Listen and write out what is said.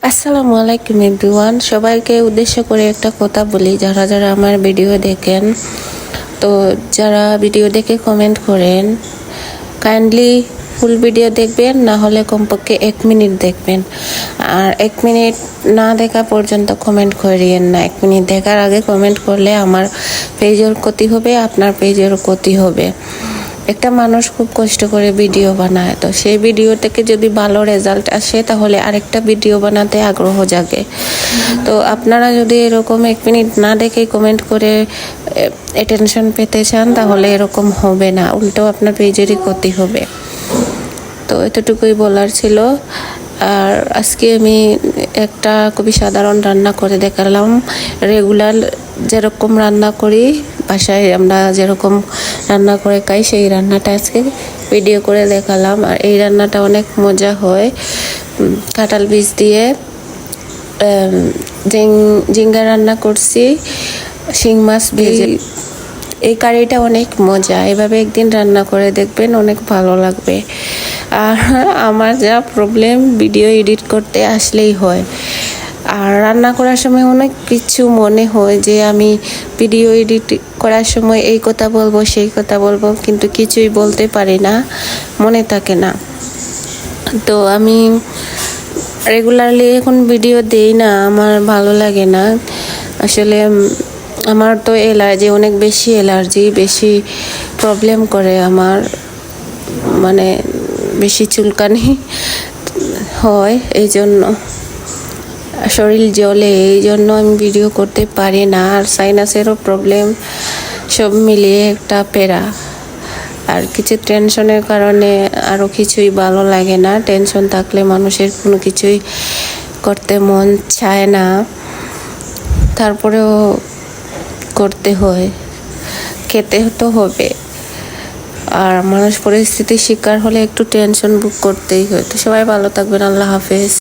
আসসালামু আলাইকুম এভরিওয়ান, সবাইকে উদ্দেশ্য করে একটা কথা বলি। যারা যারা আমার ভিডিও দেখেন, তো যারা ভিডিও দেখে কমেন্ট করেন, কাইন্ডলি ফুল ভিডিও দেখবেন, না হলে কমপক্ষে 1 মিনিট দেখবেন। আর 1 মিনিট না দেখা পর্যন্ত কমেন্ট করিয়েন না। 1 মিনিট দেখার আগে কমেন্ট করলে আমার পেজের ক্ষতি হবে, আপনার পেজের ক্ষতি হবে। একটা মানুষ খুব কষ্ট করে ভিডিও বানায়, তো সেই ভিডিও থেকে যদি ভালো রেজাল্ট আসে তাহলে আরেকটা ভিডিও বানাতে আগ্রহ জাগে। তো আপনারা যদি এরকম 1 মিনিট না দেখে কমেন্ট করে অ্যাটেনশন পেতে চান তাহলে এরকম হবে না, উল্টো আপনার পেজেরই ক্ষতি হবে। তো এতটুকুই বলার ছিল। আর আজকে আমি একটা খুবই সাধারণ রান্না করে দেখালাম। রেগুলার যেরকম রান্না করি, বাসায় আমরা যেরকম রান্না করে খাই, সেই রান্নাটা আজকে ভিডিও করে দেখালাম। আর এই রান্নাটা অনেক মজা হয়। কাঁঠাল বীজ দিয়ে ঝিঙ্গা রান্না করছি, শিং মাছ ভেজে। এই কারিটা অনেক মজা, এভাবে একদিন রান্না করে দেখবেন, অনেক ভালো লাগবে। আর আমার যা প্রবলেম, ভিডিও এডিট করতে আসলেই হয়। আর রান্না করার সময় অনেক কিছু মনে হয় যে আমি ভিডিও এডিট করার সময় এই কথা বলবো, সেই কথা বলবো, কিন্তু কিছুই বলতে পারি না, মনে থাকে না। তো আমি রেগুলারলি এখন ভিডিও দেই না, আমার ভালো লাগে না। আসলে আমার তো অ্যালার্জি, অনেক বেশি অ্যালার্জি, বেশি প্রবলেম করে আমার, মানে বেশি চুলকানি হয়, এই জন্য শরীর জ্বলে, এই জন্য আমি ভিডিও করতে পারি না। আর সাইনাসেরও প্রবলেম, সব মিলিয়ে একটা প্যারা। আর কিছু টেনশনের কারণে আরও কিছুই ভালো লাগে না। টেনশন থাকলে মানুষের কোনো কিছুই করতে মন চায় না, তারপরেও করতে হয়, খেতে তো হবে। আর মানুষ পরিস্থিতির শিকার হলে একটু টেনশন বুক করতেই হয়। তো সবাই ভালো থাকবেন, আল্লাহ হাফেজ।